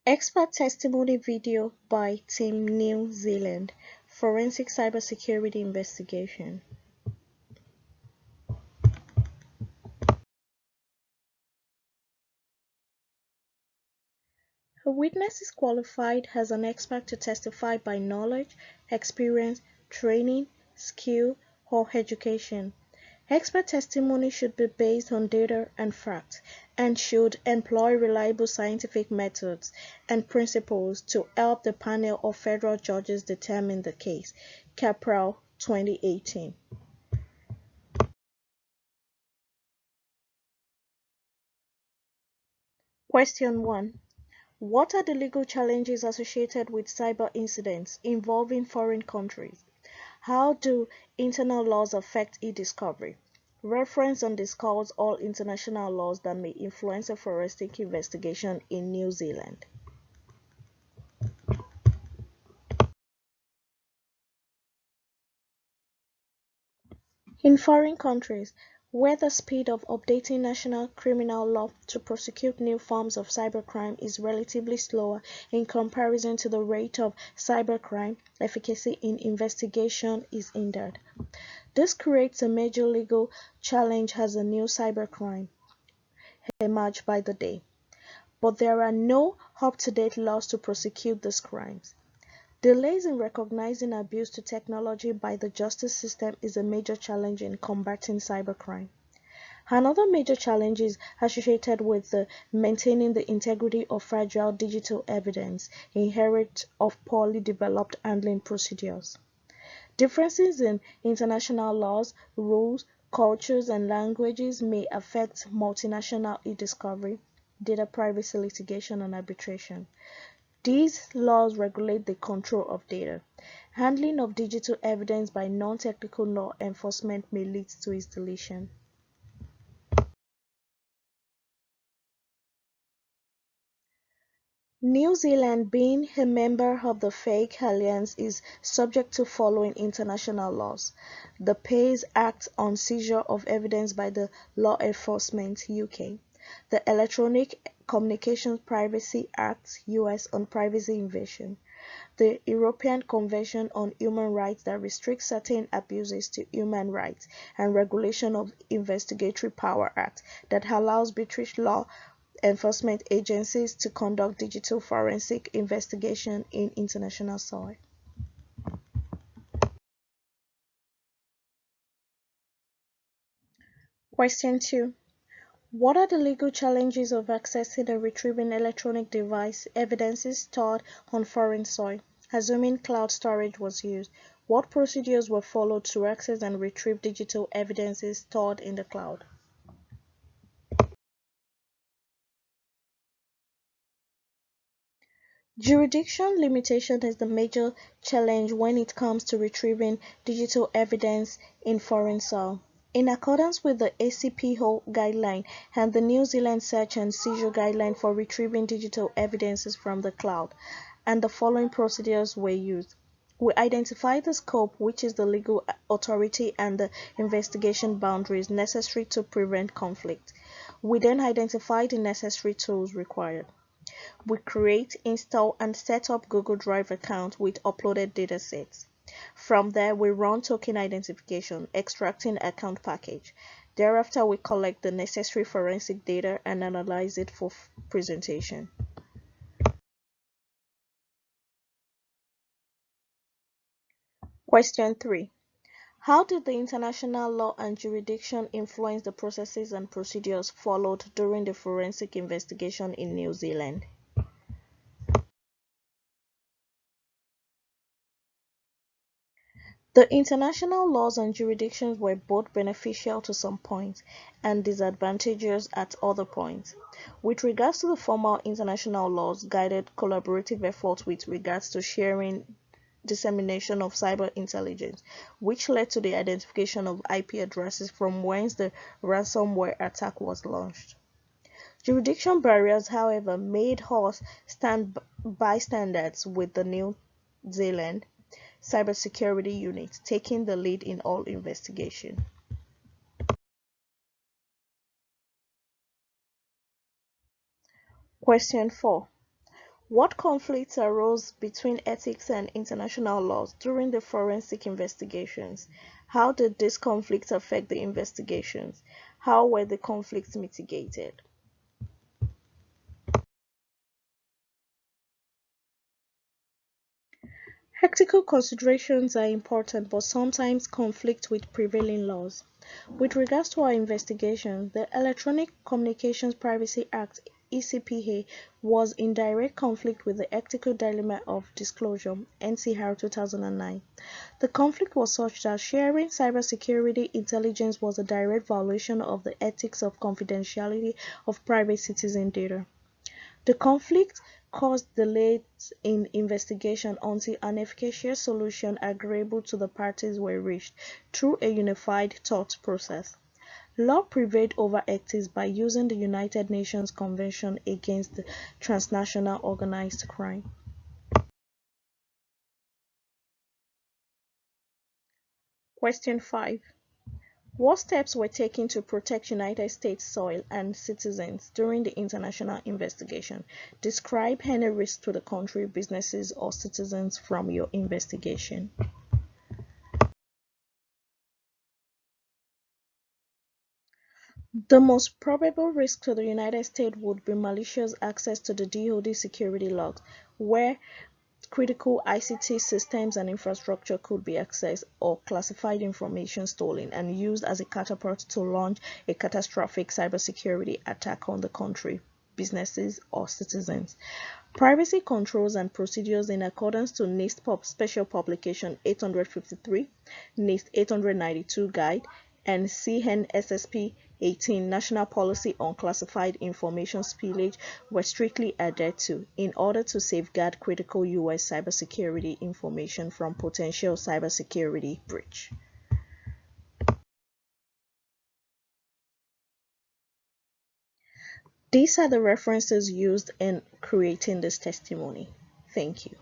Expert testimony video by Team New Zealand Forensic Cybersecurity Investigation. A witness is qualified as an expert to testify by knowledge, experience, training, skill, or education. Expert testimony should be based on data and facts and should employ reliable scientific methods and principles to help the panel of federal judges determine the case. Capral 2018. Question 1. What are the legal challenges associated with cyber incidents involving foreign countries? How do internal laws affect e-discovery? Reference on discuss all international laws that may influence a forensic investigation in New Zealand. In foreign countries, where the speed of updating national criminal law to prosecute new forms of cybercrime is relatively slower in comparison to the rate of cybercrime, efficacy in investigation is hindered. This creates a major legal challenge as a new cybercrime emerge by the day. But there are no up-to-date laws to prosecute these crimes. Delays in recognizing abuse to technology by the justice system is a major challenge in combating cybercrime. Another major challenge is associated with maintaining the integrity of fragile digital evidence inherent of poorly developed handling procedures. Differences in international laws, rules, cultures, and languages may affect multinational e-discovery, data privacy litigation, and arbitration. These laws regulate the control of data. Handling of digital evidence by non-technical law enforcement may lead to its deletion. New Zealand, being a member of the FAIC Alliance, is subject to following international laws: the PACE Act on Seizure of Evidence by the Law Enforcement (UK), the Electronic Communications Privacy Act (US) on privacy invasion, the European Convention on Human Rights that restricts certain abuses to human rights, and Regulation of Investigatory Power Act that allows British law enforcement agencies to conduct digital forensic investigation in international soil. Question 2. What are the legal challenges of accessing and retrieving electronic device evidences stored on foreign soil? Assuming cloud storage was used, what procedures were followed to access and retrieve digital evidences stored in the cloud? Jurisdiction limitation is the major challenge when it comes to retrieving digital evidence in foreign soil. In accordance with the ACPO guideline and the New Zealand Search and Seizure Guideline for retrieving digital evidences from the cloud, and the following procedures were used. We identify the scope, which is the legal authority, and the investigation boundaries necessary to prevent conflict. We then identify the necessary tools required. We create, install, and set up Google Drive account with uploaded datasets. From there, we run token identification, extracting account package. Thereafter, we collect the necessary forensic data and analyze it for presentation. Question 3. How did the international law and jurisdiction influence the processes and procedures followed during the forensic investigation in New Zealand? The international laws and jurisdictions were both beneficial to some points and disadvantageous at other points. With regards to the formal, international laws guided collaborative efforts with regards to sharing dissemination of cyber intelligence, which led to the identification of IP addresses from whence the ransomware attack was launched. Jurisdiction barriers, however, made us stand bystanders with the New Zealand Cybersecurity Unit taking the lead in all investigation. Question 4. What conflicts arose between ethics and international laws during the forensic investigations? How did these conflicts affect the investigations? How were the conflicts mitigated? Ethical considerations are important but sometimes conflict with prevailing laws. With regards to our investigation, the Electronic Communications Privacy Act (ECPA) was in direct conflict with the Ethical Dilemma of Disclosure (NCR 2009). The conflict was such that sharing cybersecurity intelligence was a direct violation of the ethics of confidentiality of private citizen data. The conflict caused delays in investigation until an efficacious solution agreeable to the parties were reached through a unified thought process. Law prevailed over ethics by using the United Nations Convention Against Transnational Organized Crime. Question 5. What steps were taken to protect United States soil and citizens during the international investigation? Describe any risk to the country, businesses, or citizens from your investigation. The most probable risk to the United States would be malicious access to the DoD security logs, where critical ICT systems and infrastructure could be accessed or classified information stolen and used as a catapult to launch a catastrophic cybersecurity attack on the country, businesses, or citizens. Privacy controls and procedures in accordance to NIST Special Publication 853, NIST 892 Guide, and CNSSP 18 National Policy on Classified Information Spillage were strictly adhered to in order to safeguard critical U.S. cybersecurity information from potential cybersecurity breach. These are the references used in creating this testimony. Thank you.